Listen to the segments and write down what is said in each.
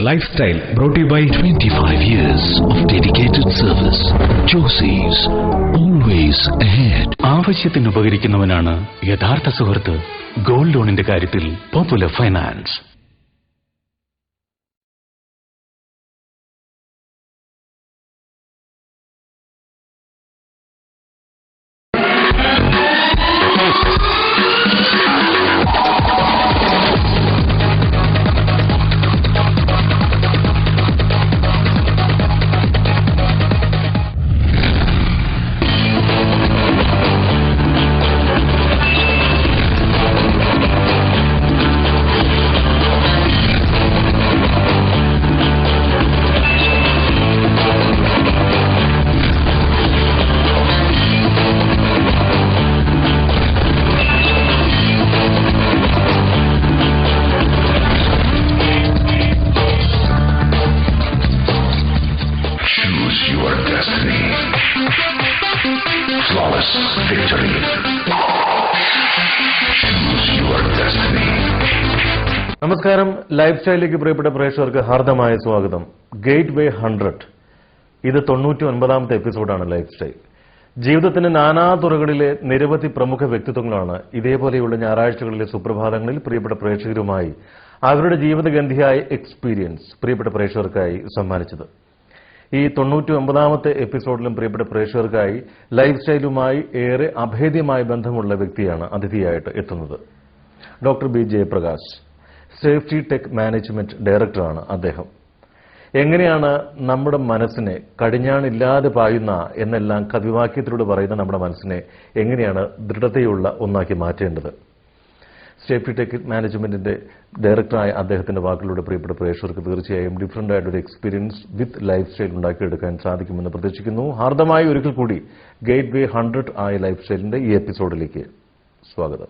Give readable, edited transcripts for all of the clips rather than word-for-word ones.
Lifestyle brought to you by 25 years of dedicated service. Josie's, always ahead. ആവശ്യത്തിന് ഉപകരിക്കുന്നവനാണ് യഥാർത്ഥ സുഹൃത്ത്. Gold ലോണിന്റെ കാര്യത്തിൽ popular finance. നമസ്കാരം. ലൈഫ് സ്റ്റൈലിലേക്ക് പ്രിയപ്പെട്ട പ്രേക്ഷകർക്ക് ഹാർദമായ സ്വാഗതം. ഗേറ്റ് വേ 100, ഇത് 99ാമത്തെ എപ്പിസോഡാണ് ലൈഫ് സ്റ്റൈൽ. ജീവിതത്തിന്റെ നാനാതുറകളിലെ നിരവധി പ്രമുഖ വ്യക്തിത്വങ്ങളാണ് ഇതേപോലെയുള്ള ഞായറാഴ്ചകളിലെ സുപ്രഭാതങ്ങളിൽ പ്രിയപ്പെട്ട പ്രേക്ഷകരുമായി അവരുടെ ജീവിതഗന്ധിയായ എക്സ്പീരിയൻസ് പ്രിയപ്പെട്ട പ്രേക്ഷകർക്കായി സമ്മാനിച്ചത്. ഈ 99ാമത്തെ എപ്പിസോഡിലും പ്രിയപ്പെട്ട പ്രേക്ഷകർക്കായി ലൈഫ് സ്റ്റൈലുമായി ഏറെ അഭേദ്യമായ ബന്ധമുള്ള വ്യക്തിയാണ് അതിഥിയായിട്ട് എത്തുന്നത്. Doctor B Jayaprakash, safety tech management ഡയറക്ടറാണ് അദ്ദേഹം. എങ്ങനെയാണ് നമ്മുടെ മനസ്സിനെ കടിഞ്ഞാണില്ലാതെ പായുന്ന എന്നെല്ലാം കവിവാക്യത്തിലൂടെ പറയുന്ന നമ്മുടെ മനസ്സിനെ എങ്ങനെയാണ് ദൃഢതയുള്ള ഒന്നാക്കി മാറ്റേണ്ടത്? സേഫ്റ്റി ടെക് മാനേജ്മെന്റിന്റെ ഡയറക്ടറായ അദ്ദേഹത്തിന്റെ വാക്കുകളിലൂടെ പ്രിയപ്പെട്ട പ്രേക്ഷകർക്ക് തീർച്ചയായും ഡിഫറന്റ് ആയിട്ടൊരു എക്സ്പീരിയൻസ് വിത്ത് ലൈഫ് സ്റ്റൈൽ ഉണ്ടാക്കിയെടുക്കാൻ സാധിക്കുമെന്ന് പ്രതീക്ഷിക്കുന്നു. ഹാർദമായി ഒരിക്കൽ കൂടി ഗേറ്റ് വേ 100 ആയ ലൈഫ് സ്റ്റൈലിന്റെ ഈ എപ്പിസോഡിലേക്ക് സ്വാഗതം.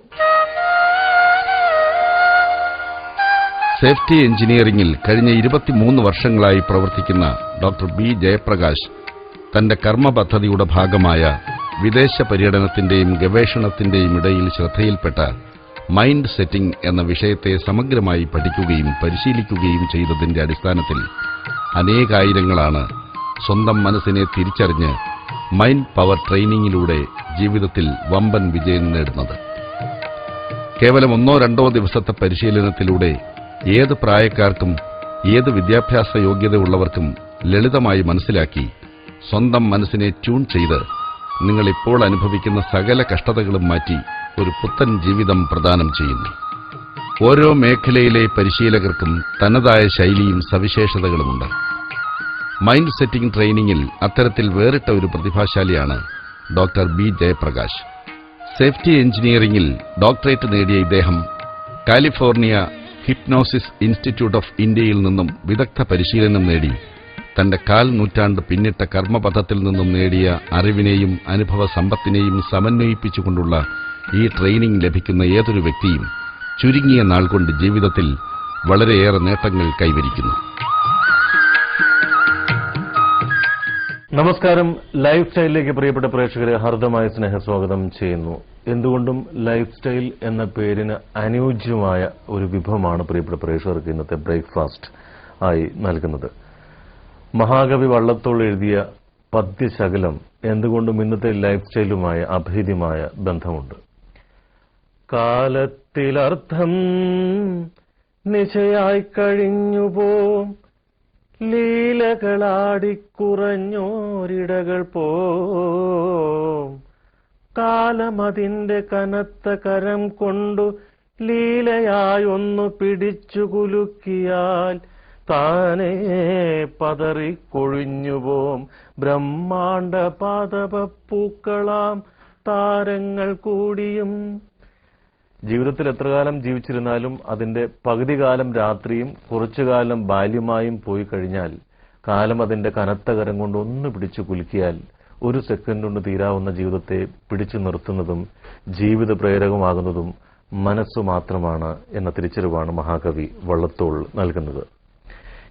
സേഫ്റ്റി എഞ്ചിനീയറിംഗിൽ കഴിഞ്ഞ 23 വർഷങ്ങളായി പ്രവർത്തിക്കുന്ന ഡോക്ടർ ബി ജയപ്രകാശ് തന്റെ കർമ്മപദ്ധതിയുടെ ഭാഗമായ വിദേശ പര്യടനത്തിന്റെയും ഗവേഷണത്തിന്റെയും ഇടയിൽ ശ്രദ്ധയിൽപ്പെട്ട മൈൻഡ് സെറ്റിംഗ് എന്ന വിഷയത്തെ സമഗ്രമായി പഠിക്കുകയും പരിശീലിക്കുകയും ചെയ്തതിന്റെ അടിസ്ഥാനത്തിൽ അനേകായിരങ്ങളാണ് സ്വന്തം മനസ്സിനെ തിരിച്ചറിഞ്ഞ് മൈൻഡ് പവർ ട്രെയിനിങ്ങിലൂടെ ജീവിതത്തിൽ വമ്പൻ വിജയം നേടുന്നത്. കേവലം 1-2 ദിവസത്തെ പരിശീലനത്തിലൂടെ ഏത് പ്രായക്കാർക്കും ഏത് വിദ്യാഭ്യാസ യോഗ്യതയുള്ളവർക്കും ലളിതമായി മനസ്സിലാക്കി സ്വന്തം മനസ്സിനെ ട്യൂൺ ചെയ്ത് നിങ്ങളിപ്പോൾ അനുഭവിക്കുന്ന സകല കഷ്ടതകളും മാറ്റി ഒരു പുത്തൻ ജീവിതം പ്രദാനം ചെയ്യുന്നു. ഓരോ മേഖലയിലെ പരിശീലകർക്കും തനതായ ശൈലിയും സവിശേഷതകളുമുണ്ട്. മൈൻഡ് സെറ്റിംഗ് ട്രെയിനിങ്ങിൽ അത്തരത്തിൽ വേറിട്ട ഒരു പ്രതിഭാശാലിയാണ് ഡോക്ടർ ബി ജയപ്രകാശ്. സേഫ്റ്റി എഞ്ചിനീയറിംഗിൽ ഡോക്ടറേറ്റ് നേടിയ ഇദ്ദേഹം കാലിഫോർണിയ ഹിപ്നോസിസ് ഇൻസ്റ്റിറ്റ്യൂട്ട് ഓഫ് ഇന്ത്യയിൽ നിന്നും വിദഗ്ധ പരിശീലനം നേടി തന്റെ 1/4 നൂറ്റാണ്ട് പിന്നിട്ട കർമ്മപഥത്തിൽ നിന്നും നേടിയ അറിവിനെയും അനുഭവ സമ്പത്തിനെയും സമന്വയിപ്പിച്ചുകൊണ്ടുള്ള ഈ ട്രെയിനിംഗ് ലഭിക്കുന്ന ഏതൊരു വ്യക്തിയും ചുരുങ്ങിയ നാൾ കൊണ്ട് ജീവിതത്തിൽ വളരെയേറെ നേട്ടങ്ങൾ കൈവരിക്കുന്നു. നമസ്കാരം. ലൈഫ് സ്റ്റൈലിലേക്ക് പ്രിയപ്പെട്ട പ്രേക്ഷകരെ ഹാർദമായ സ്നേഹസ്വാഗതം ചെയ്യുന്നു. എന്തുകൊണ്ടും ലൈഫ് സ്റ്റൈൽ എന്ന പേരിന് അനുയോജ്യമായ ഒരു വിഭവമാണ് പ്രിയപ്പെട്ട പ്രേക്ഷകർക്ക് ഇന്നത്തെ ബ്രേക്ക്ഫാസ്റ്റ് ആയി നൽകുന്നത്. മഹാകവി വള്ളത്തോൾ എഴുതിയ പദ്യശകലം എന്തുകൊണ്ടും ഇന്നത്തെ ലൈഫ് സ്റ്റൈലുമായി അഭേദ്യമായ ബന്ധമുണ്ട്. കാലത്തിലർത്ഥം നിശയായി കഴിഞ്ഞുപോം, ലീലകളാടിക്കുറഞ്ഞോരിടകൾ പോം, കാലമതിന്റെ കനത്ത കരം കൊണ്ടു ലീലയായൊന്നു പിടിച്ചു കുലുക്കിയാൽ താനേ പതറിക്കൊഴിഞ്ഞുപോം ബ്രഹ്മാണ്ഡ പാദപൂക്കളാം താരങ്ങൾ കൂടിയും. ജീവിതത്തിൽ എത്ര കാലം ജീവിച്ചിരുന്നാലും അതിന്റെ പകുതി കാലം രാത്രിയും കുറച്ചുകാലം ബാല്യമായും പോയി കഴിഞ്ഞാൽ കാലം അതിന്റെ കനത്ത കരം കൊണ്ട് ഒന്ന് പിടിച്ചു കുലുക്കിയാൽ 1 സെക്കൻഡ് കൊണ്ട് തീരാവുന്ന ജീവിതത്തെ പിടിച്ചു നിർത്തുന്നതും ജീവിത പ്രേരകമാകുന്നതും മനസ്സു മാത്രമാണ് എന്ന തിരിച്ചറിവാണ് മഹാകവി വള്ളത്തോൾ നൽകുന്നത്.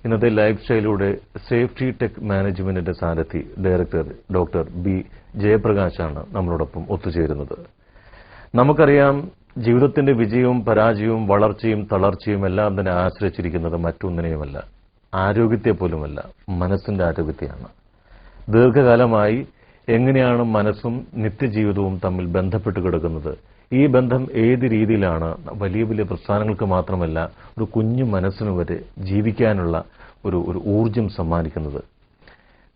ഇന്നത്തെ ലൈഫ് സ്റ്റൈലിലൂടെ സേഫ്റ്റി ടെക് മാനേജ്മെന്റിന്റെ സാരഥി ഡയറക്ടർ ഡോക്ടർ ബി ജയപ്രകാശാണ് നമ്മളോടൊപ്പം ഒത്തുചേരുന്നത്. നമുക്കറിയാം, ജീവിതത്തിന്റെ വിജയവും പരാജയവും വളർച്ചയും തളർച്ചയും എല്ലാം തന്നെ ആശ്രയിച്ചിരിക്കുന്നത് മറ്റൊന്നിനെയുമല്ല, ആരോഗ്യത്തെ പോലുമല്ല, മനസ്സിന്റെ ആരോഗ്യത്തെയാണ്. ദീർഘകാലമായി എങ്ങനെയാണ് മനസ്സും നിത്യജീവിതവും തമ്മിൽ ബന്ധപ്പെട്ട് കിടക്കുന്നത്, ഈ ബന്ധം ഏത് രീതിയിലാണ് വലിയ വലിയ പ്രസ്ഥാനങ്ങൾക്ക് മാത്രമല്ല ഒരു കുഞ്ഞു മനസ്സിന് വരെ ജീവിക്കാനുള്ള ഒരു ഊർജം സമ്മാനിക്കുന്നത്.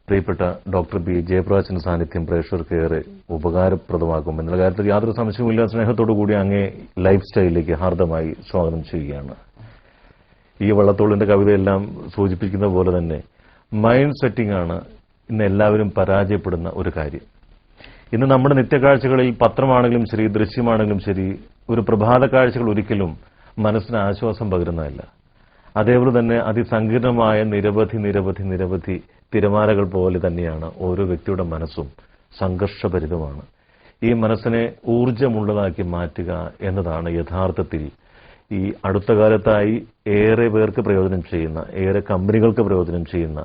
പ്രിയപ്പെട്ട ഡോക്ടർ ബി ജയപ്രകാശിന്റെ സാന്നിധ്യം പ്രേക്ഷകർക്ക് ഏറെ ഉപകാരപ്രദമാകും എന്നുള്ള കാര്യത്തിൽ യാതൊരു സംശയവുമില്ല. സ്നേഹത്തോടു കൂടി അങ്ങേ ലൈഫ് സ്റ്റൈലിലേക്ക് ഹാർദമായി സ്വാഗതം ചെയ്യുകയാണ്. ഈ വള്ളത്തോളിന്റെ കവിതയെല്ലാം സൂചിപ്പിക്കുന്ന പോലെ തന്നെ മൈൻഡ് സെറ്റിംഗ് ആണ് ഇന്ന് എല്ലാവരും പരാജയപ്പെടുന്ന ഒരു കാര്യം. ഇന്ന് നമ്മുടെ നിത്യകാഴ്ചകളിൽ പത്രമാണെങ്കിലും ശരി, ദൃശ്യമാണെങ്കിലും ശരി, ഒരു പ്രഭാത കാഴ്ചകൾ ഒരിക്കലും മനസ്സിന് ആശ്വാസം പകരുന്നതല്ല. അതേപോലെ തന്നെ അതിസങ്കീർണമായ നിരവധി തിരമാലകൾ പോലെ തന്നെയാണ് ഓരോ വ്യക്തിയുടെ മനസ്സും സംഘർഷഭരിതമാണ്. ഈ മനസ്സിനെ ഊർജ്ജമുള്ളതാക്കി മാറ്റുക എന്നതാണ് യഥാർത്ഥത്തിൽ ഈ അടുത്ത കാലത്തായി ഏറെ പേർക്ക് പ്രയോജനം ചെയ്യുന്ന, ഏറെ കമ്പനികൾക്ക് പ്രയോജനം ചെയ്യുന്ന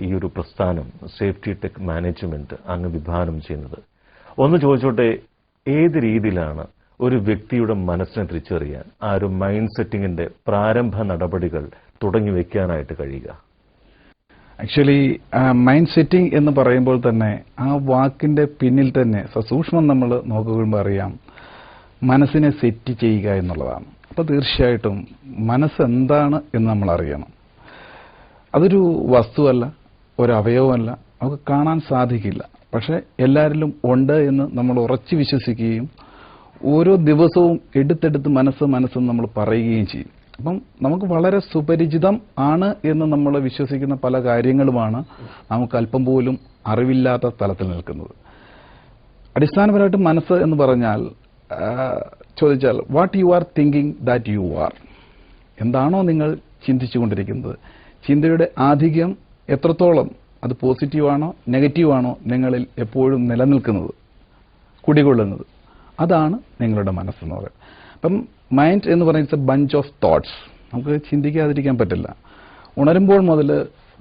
ഈ ഒരു പ്രസ്ഥാനം സേഫ്റ്റി ടെക് മാനേജ്മെന്റ് അങ്ങ് വിഭാവനം ചെയ്യുന്നത്. ഒന്ന് ചോദിച്ചോട്ടെ, ഏത് രീതിയിലാണ് ഒരു വ്യക്തിയുടെ മനസ്സിനെ തിരിച്ചറിയാൻ ആ ഒരു മൈൻഡ് സെറ്റിംഗിന്റെ പ്രാരംഭ നടപടികൾ തുടങ്ങി വെക്കാനായിട്ട് കഴിയുക? ആക്ച്വലി മൈൻഡ് സെറ്റിംഗ് എന്ന് പറയുമ്പോൾ തന്നെ ആ വാക്കിന്റെ പിന്നിൽ തന്നെ സസൂക്ഷ്മം നമ്മൾ നോക്കുമ്പോൾ അറിയാം മനസ്സിനെ സെറ്റ് ചെയ്യുക എന്നുള്ളതാണ്. അപ്പോൾ തീർച്ചയായിട്ടും മനസ്സെന്താണ് എന്ന് നമ്മൾ അറിയണം. അതൊരു വസ്തുവല്ല, ഒരു അവയവമല്ല, നമുക്ക് കാണാൻ സാധിക്കില്ല. പക്ഷെ എല്ലാവരിലും ഉണ്ട് എന്ന് നമ്മൾ ഉറച്ചു വിശ്വസിക്കുകയും ഓരോ ദിവസവും എടുത്തെടുത്ത് മനസ്സ് നമ്മൾ പറയുകയും ചെയ്യും. അപ്പം നമുക്ക് വളരെ സുപരിചിതം ആണ് എന്ന് നമ്മൾ വിശ്വസിക്കുന്ന പല കാര്യങ്ങളുമാണ് നമുക്ക് അല്പം പോലും അറിവില്ലാത്ത തലത്തിൽ നിൽക്കുന്നത്. അടിസ്ഥാനപരമായിട്ട് മനസ്സ് എന്ന് പറഞ്ഞാൽ ചോദിച്ചാൽ what you are thinking that you are, എന്താണോ നിങ്ങൾ ചിന്തിച്ചുകൊണ്ടിരിക്കുന്നത്, ചിന്തയുടെ ആധിക്യം എത്രത്തോളം അത് പോസിറ്റീവാണോ നെഗറ്റീവാണോ നിങ്ങളിൽ എപ്പോഴും നിലനിൽക്കുന്നത്, കുടികൊള്ളുന്നത്, അതാണ് നിങ്ങളുടെ മനസ്സെന്ന് പറയുന്നത്. അപ്പം മൈൻഡ് എന്ന് പറയുന്നത് ബഞ്ച് ഓഫ് തോട്ട്സ്. നമുക്ക് ചിന്തിക്കാതിരിക്കാൻ പറ്റില്ല. ഉണരുമ്പോൾ മുതൽ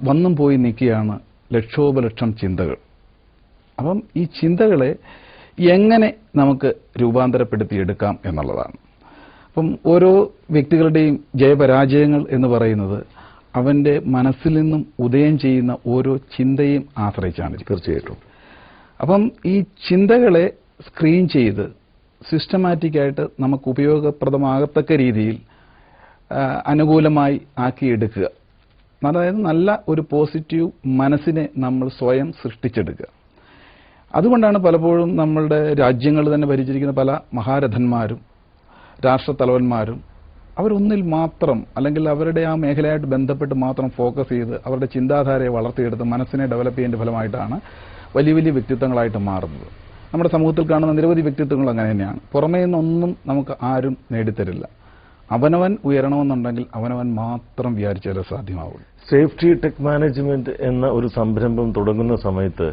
വന്നും പോയി നിൽക്കുകയാണ് ലക്ഷോപലക്ഷം ചിന്തകൾ. അപ്പം ഈ ചിന്തകളെ എങ്ങനെ നമുക്ക് രൂപാന്തരപ്പെടുത്തിയെടുക്കാം എന്നുള്ളതാണ്. അപ്പം ഓരോ വ്യക്തികളുടെയും ജയപരാജയങ്ങൾ എന്ന് പറയുന്നത് അവന്റെ മനസ്സിൽ നിന്നും ഉദയം ചെയ്യുന്ന ഓരോ ചിന്തയും ആശ്രയിച്ചാണ്. തീർച്ചയായിട്ടും. അപ്പം ഈ ചിന്തകളെ സ്ക്രീൻ ചെയ്ത് സിസ്റ്റമാറ്റിക്കായിട്ട് നമുക്ക് ഉപയോഗപ്രദമാകത്തക്ക രീതിയിൽ അനുകൂലമായി ആക്കിയെടുക്കുക. അതായത് നല്ല ഒരു പോസിറ്റീവ് മനസ്സിനെ നമ്മൾ സ്വയം സൃഷ്ടിച്ചെടുക്കുക. അതുകൊണ്ടാണ് പലപ്പോഴും നമ്മളുടെ രാജ്യങ്ങൾ തന്നെ ഭരിച്ചിരിക്കുന്ന പല മഹാരഥന്മാരും രാഷ്ട്രത്തലവന്മാരും അവരൊന്നിൽ മാത്രം അല്ലെങ്കിൽ അവരുടെ ആ മേഖലയായിട്ട് ബന്ധപ്പെട്ട് മാത്രം ഫോക്കസ് ചെയ്ത് അവരുടെ ചിന്താധാരയെ വളർത്തിയെടുത്ത് മനസ്സിനെ ഡെവലപ്പ് ചെയ്യുന്നതിന്റെ ഫലമായിട്ടാണ് വലിയ വലിയ വ്യക്തിത്വങ്ങളായിട്ട് മാറുന്നത്. നമ്മുടെ സമൂഹത്തിൽ കാണുന്ന നിരവധി വ്യക്തിത്വങ്ങൾ അങ്ങനെ തന്നെയാണ്. പുറമേ നിന്നൊന്നും നമുക്ക് ആരും നേടിത്തരില്ല. അവനവൻ ഉയരണമെന്നുണ്ടെങ്കിൽ അവനവൻ മാത്രം വിചാരിച്ചാലേ സാധ്യമാവുള്ളൂ. സേഫ്റ്റി ടെക് മാനേജ്മെന്റ് എന്ന ഒരു സംരംഭം തുടങ്ങുന്ന സമയത്ത്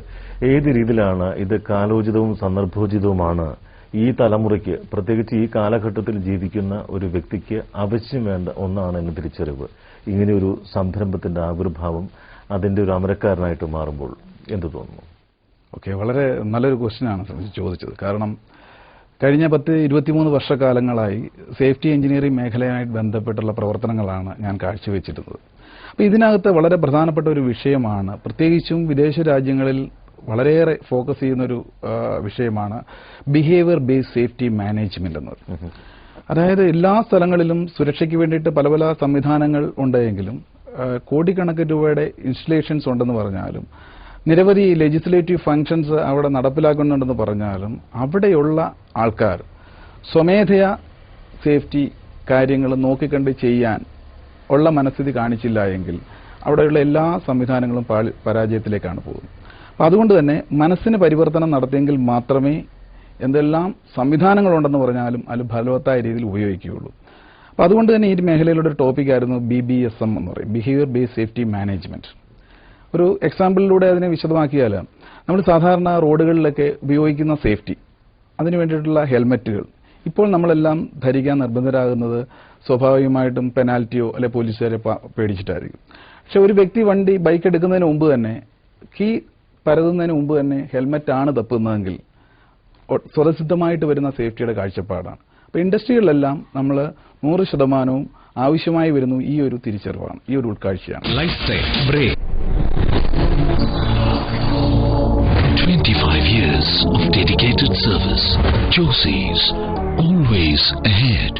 ഏത് രീതിയിലാണ് ഇത് കാലോചിതവും സന്ദർഭോചിതവുമാണ് ഈ തലമുറയ്ക്ക്, പ്രത്യേകിച്ച് ഈ കാലഘട്ടത്തിൽ ജീവിക്കുന്ന ഒരു വ്യക്തിക്ക് ആവശ്യം വേണ്ട ഒന്നാണ് എന്ന തിരിച്ചറിവ്, ഇങ്ങനെയൊരു സംരംഭത്തിന്റെ ആവിർഭാവം അതിന്റെ ഒരു അമരക്കാരനായിട്ട് മാറുമ്പോൾ എന്ത് തോന്നുന്നു? ഓക്കെ, വളരെ നല്ലൊരു ക്വസ്റ്റ്യനാണ് ചോദിച്ചത്. കാരണം കഴിഞ്ഞ 10-23 വർഷക്കാലങ്ങളായി സേഫ്റ്റി എഞ്ചിനീയറിംഗ് മേഖലയുമായിട്ട് ബന്ധപ്പെട്ടുള്ള പ്രവർത്തനങ്ങളാണ് ഞാൻ കാഴ്ചവെച്ചിരുന്നത്. അപ്പോൾ ഇതിനകത്ത് വളരെ പ്രധാനപ്പെട്ട ഒരു വിഷയമാണ്, പ്രത്യേകിച്ചും വിദേശ രാജ്യങ്ങളിൽ വളരെയേറെ ഫോക്കസ് ചെയ്യുന്നൊരു വിഷയമാണ് ബിഹേവിയർ ബേസ്ഡ് സേഫ്റ്റി മാനേജ്മെന്റ് എന്നത്. അതായത് എല്ലാ സ്ഥലങ്ങളിലും സുരക്ഷയ്ക്ക് വേണ്ടിയിട്ട് പല പല സംവിധാനങ്ങൾ ഉണ്ടെങ്കിലും കോടിക്കണക്കിന് രൂപയുടെ ഇൻസ്റ്റലേഷൻസ് ഉണ്ടെന്ന് പറഞ്ഞാലും നിരവധി ലെജിസ്ലേറ്റീവ് ഫംഗ്ഷൻസ് അവിടെ നടപ്പിലാക്കുന്നുണ്ടെന്ന് പറഞ്ഞാലും അവിടെയുള്ള ആൾക്കാർ സ്വമേധയാ സേഫ്റ്റി കാര്യങ്ങൾ നോക്കിക്കണ്ട് ചെയ്യാൻ ഉള്ള മനസ്ഥിതി കാണിച്ചില്ല എങ്കിൽ അവിടെയുള്ള എല്ലാ സംവിധാനങ്ങളും പരാജയത്തിലേക്കാണ് പോകുന്നത്. അപ്പം അതുകൊണ്ട് തന്നെ മനസ്സിന് പരിവർത്തനം നടത്തിയെങ്കിൽ മാത്രമേ എന്തെല്ലാം സംവിധാനങ്ങളുണ്ടെന്ന് പറഞ്ഞാലും അത് ഫലവത്തായ രീതിയിൽ ഉപയോഗിക്കുകയുള്ളൂ. അപ്പം അതുകൊണ്ട് തന്നെ ഈ മേഖലയിലുള്ള ഒരു ടോപ്പിക്കായിരുന്നു BBSM എന്ന് പറയും, ബിഹേവിയർ ബേസ്ഡ് സേഫ്റ്റി മാനേജ്മെന്റ്. ഒരു എക്സാമ്പിളിലൂടെ അതിനെ വിശദമാക്കിയാൽ നമ്മൾ സാധാരണ റോഡുകളിലൊക്കെ ഉപയോഗിക്കുന്ന സേഫ്റ്റി, അതിനു വേണ്ടിയിട്ടുള്ള ഹെൽമറ്റുകൾ ഇപ്പോൾ നമ്മളെല്ലാം ധരിക്കാൻ നിർബന്ധരാകുന്നത് സ്വാഭാവികമായിട്ടും പെനാൽറ്റിയോ അല്ലെ പോലീസുകാരെ പേടിച്ചിട്ടായിരിക്കും. പക്ഷെ ഒരു വ്യക്തി ബൈക്ക് എടുക്കുന്നതിന് മുമ്പ് തന്നെ, കീ പരതുന്നതിന് മുമ്പ് തന്നെ ഹെൽമറ്റാണ് തപ്പുന്നതെങ്കിൽ സ്വതസിദ്ധമായിട്ട് വരുന്ന സേഫ്റ്റിയുടെ കാഴ്ചപ്പാടാണ്. അപ്പോൾ ഇൻഡസ്ട്രികളിലെല്ലാം നമ്മൾ 100% ആവശ്യമായി വരുന്നു ഈ ഒരു തിരിച്ചറിവാണ്, ഈ ഒരു ഉൾക്കാഴ്ചയാണ്. 25 years of dedicated service. Josie's, always ahead.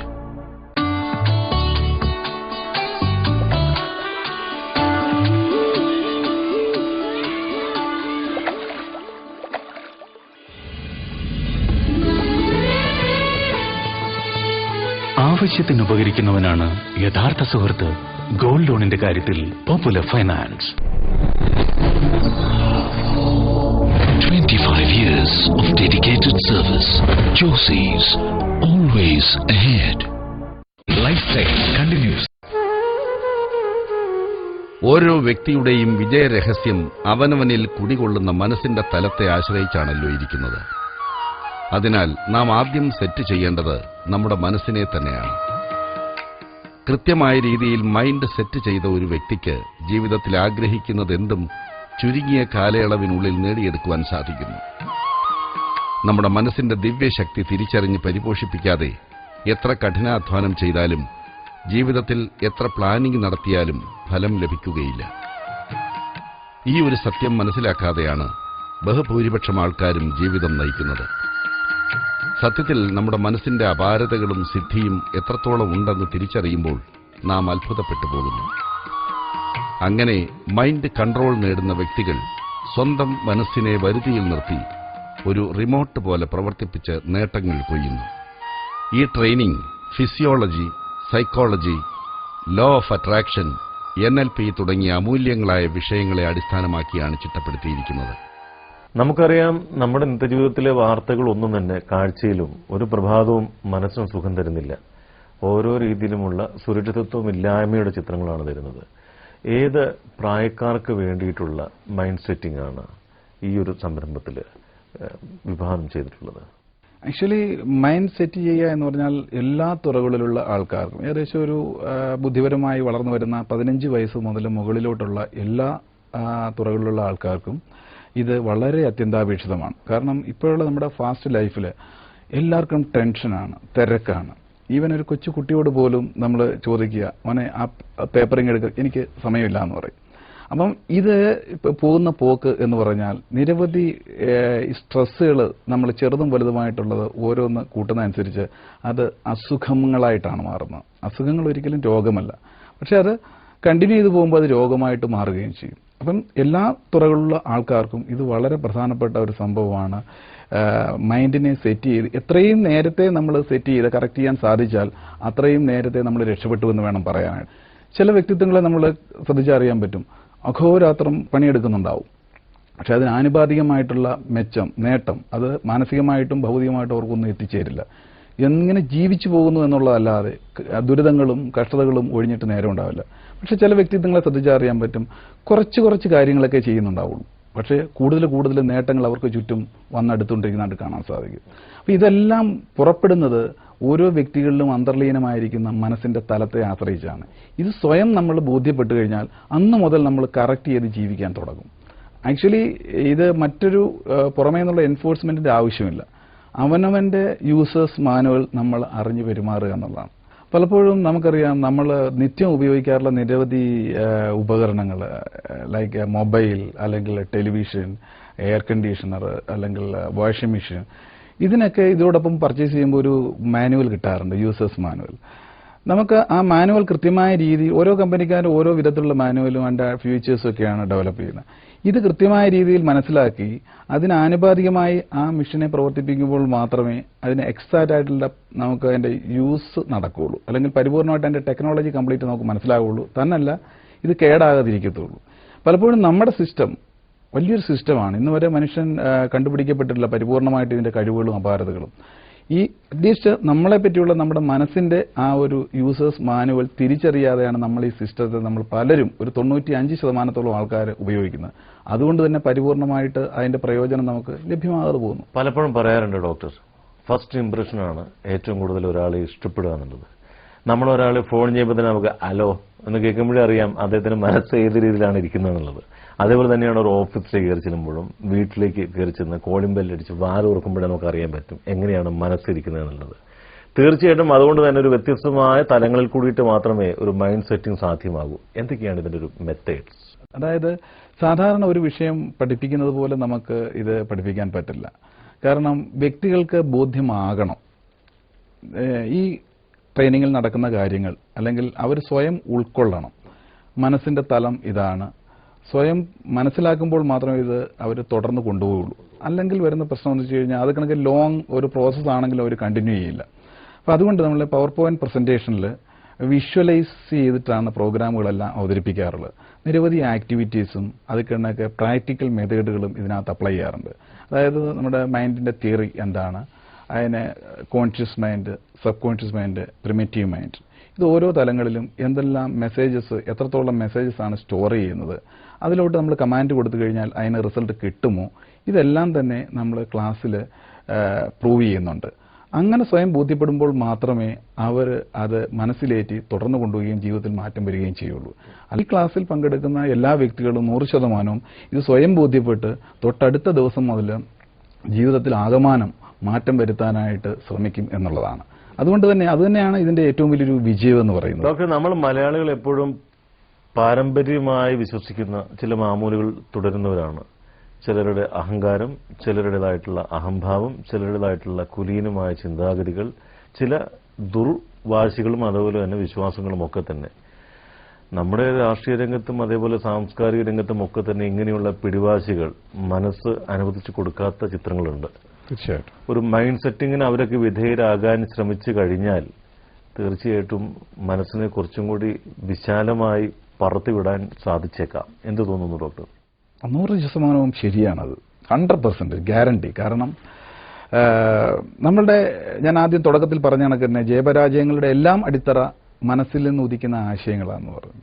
ആവശ്യത്തിന് ഉപകരിക്കുന്നവനാണ് യഥാർത്ഥ സുഹൃത്ത്. ഗോൾഡ് ലോണിന്റെ കാര്യത്തിൽ popular finance. 25 years of dedicated service. Josie's, always ahead. Lifestyle continues. ഓരോ വ്യക്തിയുടെയും വിജയരഹസ്യം അവനവനിൽ കുടികൊള്ളുന്ന മനസ്സിന്റെ തലത്തെ ആശ്രയിച്ചാണല്ലോ ഇരിക്കുന്നത്. അതിനാൽ നാം ആദ്യം സെറ്റ് ചെയ്യേണ്ടത് നമ്മുടെ മനസ്സിനെ തന്നെയാണ്. കൃത്യമായ രീതിയിൽ മൈൻഡ് സെറ്റ് ചെയ്ത ഒരു വ്യക്തിക്ക് ജീവിതത്തിൽ ആഗ്രഹിക്കുന്നതെന്തും ചുരുങ്ങിയ കാലയളവിനുള്ളിൽ നേടിയെടുക്കുവാൻ സാധിക്കുന്നു. നമ്മുടെ മനസ്സിന്റെ ദിവ്യശക്തി തിരിച്ചറിഞ്ഞ് പരിപോഷിപ്പിക്കാതെ എത്ര കഠിനാധ്വാനം ചെയ്താലും ജീവിതത്തിൽ എത്ര പ്ലാനിംഗ് നടത്തിയാലും ഫലം ലഭിക്കുകയില്ല. ഈ ഒരു സത്യം മനസ്സിലാക്കാതെയാണ് ബഹുഭൂരിപക്ഷം ആൾക്കാരും ജീവിതം നയിക്കുന്നത്. സത്യത്തിൽ നമ്മുടെ മനസ്സിന്റെ അപാരതകളും സിദ്ധിയും എത്രത്തോളം ഉണ്ടെന്ന് തിരിച്ചറിയുമ്പോൾ നാം അത്ഭുതപ്പെട്ടു പോകുന്നു. അങ്ങനെ മൈൻഡ് കൺട്രോൾ നേടുന്ന വ്യക്തികൾ സ്വന്തം മനസ്സിനെ വരുതിയിൽ നിർത്തി ഒരു റിമോട്ട് പോലെ പ്രവർത്തിപ്പിച്ച് നേട്ടങ്ങൾ കൊയ്യുന്നു. ഈ training physiology, psychology, law of attraction, NLP തുടങ്ങിയ അമൂല്യങ്ങളായ വിഷയങ്ങളെ അടിസ്ഥാനമാക്കിയാണ് ചിട്ടപ്പെടുത്തിയിരിക്കുന്നത്. നമുക്കറിയാം, നമ്മുടെ നിത്യജീവിതത്തിലെ വാർത്തകളൊന്നും തന്നെ കാഴ്ചയിലും ഒരു പ്രഭാതവും മനസ്സിനും സുഖം തരുന്നില്ല. ഓരോ രീതിയിലുമുള്ള സുരക്ഷിതത്വമില്ലായ്മയുടെ ചിത്രങ്ങളാണ് തരുന്നത്. ഏത് പ്രായക്കാർക്ക് വേണ്ടിയിട്ടുള്ള മൈൻഡ് സെറ്റിംഗ് ആണ് ഈ ഒരു സംരംഭത്തിൽ വിഭാവനം ചെയ്തിട്ടുള്ളത്? ആക്ച്വലി മൈൻഡ് സെറ്റ് ചെയ്യുക എന്ന് പറഞ്ഞാൽ എല്ലാ തുറകളിലുള്ള ആൾക്കാർക്കും, ഏകദേശം ഒരു ബുദ്ധിപരമായി വളർന്നു വരുന്ന 15 വയസ്സ് മുതൽ മുകളിലോട്ടുള്ള എല്ലാ തുറകളിലുള്ള ആൾക്കാർക്കും ഇത് വളരെ അത്യന്താപേക്ഷിതമാണ്. കാരണം ഇപ്പോഴുള്ള നമ്മുടെ ഫാസ്റ്റ് ലൈഫിൽ എല്ലാവർക്കും ടെൻഷനാണ്, തിരക്കാണ്. ഈവൻ ഒരു കൊച്ചു കുട്ടിയോട് പോലും നമ്മൾ ചോദിക്കുക, മോനെ ആ പേപ്പറിങ് എടുക്കുക, എനിക്ക് സമയമില്ല എന്ന് പറയും. അപ്പം ഇത് പോകുന്ന പോക്ക് എന്ന് പറഞ്ഞാൽ നിരവധി സ്ട്രെസ്സുകൾ നമ്മൾ ചെറുതും വലുതുമായിട്ടുള്ളത് ഓരോന്ന് കൂട്ടുന്നതനുസരിച്ച് അത് അസുഖങ്ങളായിട്ടാണ് മാറുന്നത്. അസുഖങ്ങൾ ഒരിക്കലും രോഗമല്ല, പക്ഷെ അത് കണ്ടിന്യൂ ചെയ്ത് പോകുമ്പോൾ അത് രോഗമായിട്ട് മാറുകയും ചെയ്യും. അപ്പം എല്ലാ തുറകളിലുള്ള ആൾക്കാർക്കും ഇത് വളരെ പ്രധാനപ്പെട്ട ഒരു സംഭവമാണ്. മൈൻഡിനെ സെറ്റ് ചെയ്ത് എത്രയും നേരത്തെ നമ്മൾ സെറ്റ് ചെയ്ത് കറക്റ്റ് ചെയ്യാൻ സാധിച്ചാൽ അത്രയും നേരത്തെ നമ്മൾ രക്ഷപ്പെട്ടു എന്ന് വേണം പറയാനായിട്ട്. ചില വ്യക്തിത്വങ്ങളെ നമ്മൾ ശ്രദ്ധിച്ചറിയാൻ പറ്റും, അഘോരാത്രം പണിയെടുക്കുന്നുണ്ടാവും, പക്ഷെ അതിന് ആനുപാതികമായിട്ടുള്ള മെച്ചം, നേട്ടം അത് മാനസികമായിട്ടും ഭൗതികമായിട്ടും അവർക്കൊന്നും എത്തിച്ചേരില്ല. എങ്ങനെ ജീവിച്ചു പോകുന്നു എന്നുള്ളതല്ലാതെ ദുരിതങ്ങളും കഷ്ടതകളും ഒഴിഞ്ഞിട്ട് നേരം ഉണ്ടാവില്ല. പക്ഷെ ചില വ്യക്തിത്വങ്ങളെ ശ്രദ്ധിച്ചറിയാൻ പറ്റും, കുറച്ച് കാര്യങ്ങളൊക്കെ ചെയ്യുന്നുണ്ടാവുള്ളൂ, പക്ഷേ കൂടുതൽ നേട്ടങ്ങൾ അവർക്ക് ചുറ്റും വന്നെടുത്തുകൊണ്ടിരിക്കുന്നതായിട്ട് കാണാൻ സാധിക്കും. അപ്പോൾ ഇതെല്ലാം പുറപ്പെടുന്നത് ഓരോ വ്യക്തികളിലും അന്തർലീനമായിരിക്കുന്ന മനസ്സിന്റെ തലത്തെ ആശ്രയിച്ചാണ്. ഇത് സ്വയം നമ്മൾ ബോധ്യപ്പെട്ടു കഴിഞ്ഞാൽ അന്ന് മുതൽ നമ്മൾ കറക്റ്റ് ചെയ്ത് ജീവിക്കാൻ തുടങ്ങും. ആക്ച്വലി ഇത് മറ്റൊരു പുറമേ നിന്നുള്ള എൻഫോഴ്സ്മെന്റിന്റെ ആവശ്യമില്ല. അവനവന്റെ യൂസേഴ്സ് മാനുവൽ നമ്മൾ അറിഞ്ഞു പെരുമാറുക എന്നുള്ളതാണ്. പലപ്പോഴും നമുക്കറിയാം, നമ്മൾ നിത്യം ഉപയോഗിക്കാറുള്ള നിരവധി ഉപകരണങ്ങൾ ലൈക്ക് മൊബൈൽ അല്ലെങ്കിൽ ടെലിവിഷൻ, എയർ കണ്ടീഷണർ അല്ലെങ്കിൽ വാഷിംഗ് മെഷീൻ, ഇതിനൊക്കെ ഇതോടൊപ്പം പർച്ചേസ് ചെയ്യുമ്പോൾ ഒരു മാനുവൽ കിട്ടാറുണ്ട്, യൂസേഴ്സ് മാനുവൽ. നമുക്ക് ആ മാനുവൽ കൃത്യമായ രീതി, ഓരോ കമ്പനിക്കാരും ഓരോ വിധത്തിലുള്ള മാനുവലും അതിൻ്റെ ഫീച്ചേഴ്സും ഒക്കെയാണ് ഡെവലപ്പ് ചെയ്യുന്നത്. ഇത് കൃത്യമായ രീതിയിൽ മനസ്സിലാക്കി അതിന് ആനുപാതികമായി ആ മെഷീനെ പ്രവർത്തിപ്പിക്കുമ്പോൾ മാത്രമേ അതിന് എക്സാക്റ്റ് ആയിട്ടുള്ള നമുക്ക് അതിന്റെ യൂസ് നടക്കുകയുള്ളൂ, അല്ലെങ്കിൽ പരിപൂർണമായിട്ട് അതിന്റെ ടെക്നോളജി കംപ്ലീറ്റ് നമുക്ക് മനസ്സിലാവുള്ളൂ. തന്നല്ല ഇത് കേടാകാതിരിക്കത്തുള്ളൂ. പലപ്പോഴും നമ്മുടെ സിസ്റ്റം വലിയൊരു സിസ്റ്റമാണ്. ഇന്ന് വരെ മനുഷ്യൻ കണ്ടുപിടിക്കപ്പെട്ടിട്ടില്ല പരിപൂർണമായിട്ട് ഇതിന്റെ കഴിവുകളും അപാരതകളും. ഈ അറ്റ്ലീസ്റ്റ് നമ്മളെ പറ്റിയുള്ള നമ്മുടെ മനസ്സിന്റെ ആ ഒരു യൂസേഴ്സ് മാനുവൽ തിരിച്ചറിയാതെയാണ് നമ്മൾ ഈ സിസ്റ്റത്തെ നമ്മൾ പലരും ഒരു 95% ആൾക്കാർ ഉപയോഗിക്കുന്നത്. അതുകൊണ്ട് തന്നെ പരിപൂർണമായിട്ട് അതിന്റെ പ്രയോജനം നമുക്ക് ലഭ്യമാകാതെ പോകുന്നു. പലപ്പോഴും പറയാറുണ്ട് ഡോക്ടർ, ഫസ്റ്റ് ഇംപ്രഷനാണ് ഏറ്റവും കൂടുതൽ ഒരാളെ ഇഷ്ടപ്പെടുക എന്നുള്ളത്. നമ്മളൊരാൾ ഫോൺ ചെയ്യുമ്പോൾ തന്നെ നമുക്ക് അലോ എന്ന് കേൾക്കുമ്പോഴേ അറിയാം അദ്ദേഹത്തിന് മനസ്സ് ഏത് രീതിയിലാണ് ഇരിക്കുന്നത് എന്നുള്ളത്. അതേപോലെ തന്നെയാണ് ഒരു ഓഫീസിലേക്ക് കയറി ചെല്ലുമ്പോഴും വീട്ടിലേക്ക് കയറി ചെന്ന് കോളിംഗ് ബെല്ലടിച്ച് വാല് തുറക്കുമ്പോഴേ നമുക്ക് അറിയാൻ പറ്റും എങ്ങനെയാണ് മനസ്സിരിക്കുന്നത് എന്നുള്ളത്. തീർച്ചയായിട്ടും അതുകൊണ്ട് തന്നെ ഒരു വ്യത്യസ്തമായ തലങ്ങളിൽ കൂടിയിട്ട് മാത്രമേ ഒരു മൈൻഡ് സെറ്റിംഗ് സാധ്യമാകൂ. എന്തൊക്കെയാണ് ഇതിന്റെ ഒരു മെത്തേഡ്സ്? അതായത് സാധാരണ ഒരു വിഷയം പഠിപ്പിക്കുന്നത് പോലെ നമുക്ക് ഇത് പഠിപ്പിക്കാൻ പറ്റില്ല. കാരണം വ്യക്തികൾക്ക് ബോധ്യമാകണം ഈ ട്രെയിനിങ്ങിൽ നടക്കുന്ന കാര്യങ്ങൾ, അല്ലെങ്കിൽ അവർ സ്വയം ഉൾക്കൊള്ളണം. മനസ്സിന്റെ തലം ഇതാണ്, സ്വയം മനസ്സിലാക്കുമ്പോൾ മാത്രമേ ഇത് അവർ തുടർന്ന് കൊണ്ടുപോകുള്ളൂ. അല്ലെങ്കിൽ വരുന്ന പ്രശ്നം എന്ന് വെച്ച് കഴിഞ്ഞാൽ അത് കണക്ക് ലോങ് ഒരു പ്രോസസ്സ് ആണെങ്കിലും അവർ കണ്ടിന്യൂ ചെയ്യില്ല. അപ്പോൾ അതുകൊണ്ട് നമ്മൾ പവർ പോയിന്റ് പ്രസന്റേഷനിൽ വിഷ്വലൈസ് ചെയ്തിട്ടാണ് പ്രോഗ്രാമുകളെല്ലാം അവതരിപ്പിക്കാറുള്ളത്. നിരവധി ആക്ടിവിറ്റീസും അത് കണക്ക് പ്രാക്ടിക്കൽ മെത്തേഡുകളും ഇതിനകത്ത് അപ്ലൈ ചെയ്യാറുണ്ട്. അതായത് നമ്മുടെ മൈൻഡിന്റെ തിയറി എന്താണ്, അതിന് conscious mind, sub conscious mind, primitive mind, ഇത് ഓരോ തലങ്ങളിലും എന്തെല്ലാം മെസ്സേജസ്, എത്രത്തോളം മെസ്സേജസ് ആണ് സ്റ്റോർ ചെയ്യുന്നത്, അതിലോട്ട് നമ്മൾ കമാൻഡ് കൊടുത്തു കഴിഞ്ഞാൽ അതിന് റിസൾട്ട് കിട്ടുമോ, ഇതെല്ലാം തന്നെ നമ്മൾ ക്ലാസ്സിൽ പ്രൂവ് ചെയ്യുന്നുണ്ട്. അങ്ങനെ സ്വയം ബോധ്യപ്പെടുമ്പോൾ മാത്രമേ അവർ അത് മനസ്സിലേറ്റി തുടർന്ന് കൊണ്ടുപോവുകയും ജീവിതത്തിൽ മാറ്റം വരികയും ചെയ്യുള്ളൂ. ഈ ക്ലാസ്സിൽ പങ്കെടുക്കുന്ന എല്ലാ വ്യക്തികളും 100% ഇത് സ്വയം ബോധ്യപ്പെട്ട് തൊട്ടടുത്ത ദിവസം മുതൽ ജീവിതത്തിൽ ആകമാനം മാറ്റം വരുത്താനായിട്ട് ശ്രമിക്കും എന്നുള്ളതാണ്. അതുകൊണ്ട് തന്നെ അതുതന്നെയാണ് ഇതിന്റെ ഏറ്റവും വലിയൊരു വിജയം എന്ന് പറയുന്നത്. ഡോക്ടർ, നമ്മൾ മലയാളികൾ എപ്പോഴും പാരമ്പര്യമായി വിശ്വസിക്കുന്ന ചില മാമൂലുകൾ തുടരുന്നവരാണ്. ചിലരുടെ അഹങ്കാരം, ചിലരുടേതായിട്ടുള്ള അഹംഭാവം, ചിലരുടേതായിട്ടുള്ള കുലീനമായ ചിന്താഗതികൾ, ചില ദുർവാശികളും അതുപോലെ തന്നെ വിശ്വാസങ്ങളും ഒക്കെ തന്നെ. നമ്മുടെ രാഷ്ട്രീയ രംഗത്തും അതേപോലെ സാംസ്കാരിക രംഗത്തും ഒക്കെ തന്നെ ഇങ്ങനെയുള്ള പിടിവാശികൾ മനസ്സ് അനുവദിച്ചു കൊടുക്കാത്ത ചിത്രങ്ങളുണ്ട്. തീർച്ചയായിട്ടും ഒരു മൈൻഡ് സെറ്റിങ്ങിന് അവരൊക്കെ വിധേയരാകാൻ ശ്രമിച്ചു കഴിഞ്ഞാൽ തീർച്ചയായിട്ടും മനസ്സിനെ കുറച്ചും കൂടി വിശാലമായി പറത്തിവിടാൻ സാധിച്ചേക്കാം. എന്ത് തോന്നുന്നു ഡോക്ടർ? 100% ശരിയാണത്. 100% ഗ്യാരണ്ടി. കാരണം നമ്മളുടെ, ഞാൻ ആദ്യം തുടക്കത്തിൽ പറഞ്ഞ കണക്ക് തന്നെ ജയപരാജയങ്ങളുടെ എല്ലാം അടിത്തറ മനസ്സിൽ നിന്ന് ഉദിക്കുന്ന ആശയങ്ങളാണെന്ന് പറഞ്ഞു.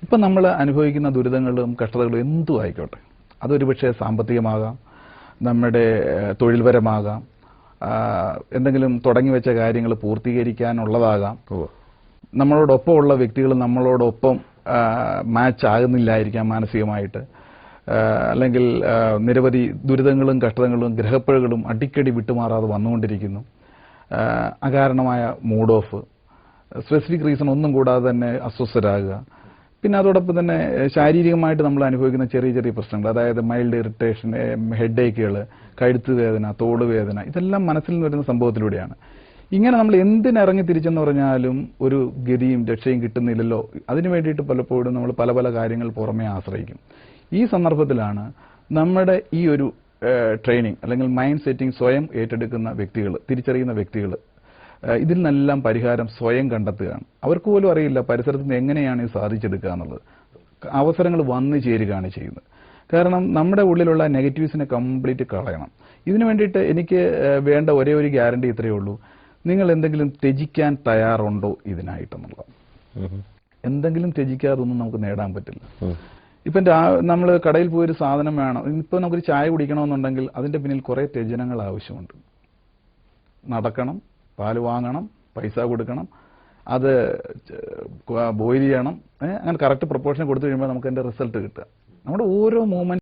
ഇപ്പം നമ്മൾ അനുഭവിക്കുന്ന ദുരിതങ്ങളും കഷ്ടതകളും എന്തും ആയിക്കോട്ടെ, അതൊരു പക്ഷേ സാമ്പത്തികമാകാം, നമ്മുടെ തൊഴിൽപരമാകാം, എന്തെങ്കിലും തുടങ്ങി വെച്ച കാര്യങ്ങൾ പൂർത്തീകരിക്കാനുള്ളതാകാം, നമ്മളോടൊപ്പമുള്ള വ്യക്തികൾ നമ്മളോടൊപ്പം മാച്ച് ആകുന്നില്ലായിരിക്കാം മാനസികമായിട്ട്, അല്ലെങ്കിൽ നിരവധി ദുരിതങ്ങളും കഷ്ടതകളും ഗ്രഹപ്പിഴകളും അടിക്കടി വിട്ടുമാറാതെ വന്നുകൊണ്ടിരിക്കുന്നു, അകാരണമായ മൂഡ് ഓഫ്, സ്പെസിഫിക് റീസൺ ഒന്നും കൂടാതെ തന്നെ അസ്വസ്ഥരാകുക, പിന്നെ അതോടൊപ്പം തന്നെ ശാരീരികമായിട്ട് നമ്മൾ അനുഭവിക്കുന്ന ചെറിയ ചെറിയ പ്രശ്നങ്ങൾ, അതായത് മൈൽഡ് ഇറിറ്റേഷൻ, ഹെഡേക്കുകൾ, കഴുത്ത് വേദന, തോട് വേദന, ഇതെല്ലാം മനസ്സിൽ നിന്ന് വരുന്ന സംഭവത്തിലൂടെയാണ്. ഇങ്ങനെ നമ്മൾ എന്തിനിറങ്ങി തിരിച്ചെന്ന് പറഞ്ഞാലും ഒരു ഗതിയും രക്ഷയും കിട്ടുന്നില്ലല്ലോ. അതിനു വേണ്ടിയിട്ട് പലപ്പോഴും നമ്മൾ പല പല കാര്യങ്ങൾ പുറമേ ആശ്രയിക്കും. ഈ സന്ദർഭത്തിലാണ് നമ്മുടെ ഈ ഒരു ട്രെയിനിങ് അല്ലെങ്കിൽ മൈൻഡ് സെറ്റിംഗ് സ്വയം ഏറ്റെടുക്കുന്ന വ്യക്തികൾ, തിരിച്ചറിയുന്ന വ്യക്തികൾ ഇതിൽ നിന്നെല്ലാം പരിഹാരം സ്വയം കണ്ടെത്തുകയാണ്. അവർക്ക് പോലും അറിയില്ല പരിസരത്ത് നിന്ന് എങ്ങനെയാണ് ഇത് സാധിച്ചെടുക്കുക എന്നുള്ളത്. അവസരങ്ങൾ വന്നു ചേരുകയാണ് ചെയ്യുന്നത്. കാരണം നമ്മുടെ ഉള്ളിലുള്ള നെഗറ്റീവ്സിനെ കംപ്ലീറ്റ് കളയണം. ഇതിനു വേണ്ടിയിട്ട് എനിക്ക് വേണ്ട ഒരേ ഒരു ഗ്യാരണ്ടി ഇത്രയേ ഉള്ളൂ, നിങ്ങൾ എന്തെങ്കിലും ത്യജിക്കാൻ തയ്യാറുണ്ടോ ഇതിനായിട്ടെന്നുള്ളത്. എന്തെങ്കിലും ത്യജിക്കാതൊന്നും നമുക്ക് നേടാൻ പറ്റില്ല. ഇപ്പം നമ്മൾ കടയിൽ പോയൊരു സാധനം വേണം, ഇപ്പം നമുക്കൊരു ചായ കുടിക്കണമെന്നുണ്ടെങ്കിൽ അതിന്റെ പിന്നിൽ കുറേ ത്യജനങ്ങൾ ആവശ്യമുണ്ട്. നടക്കണം, പാല് വാങ്ങണം, പൈസ കൊടുക്കണം, അത് ബോയിൽ ചെയ്യണം, അങ്ങനെ കറക്റ്റ് പ്രൊപ്പോർഷൻ കൊടുത്തു കഴിയുമ്പോൾ നമുക്ക് അതിന്റെ റിസൾട്ട് കിട്ടുക. നമ്മുടെ ഓരോ മൂവ്മെന്റ്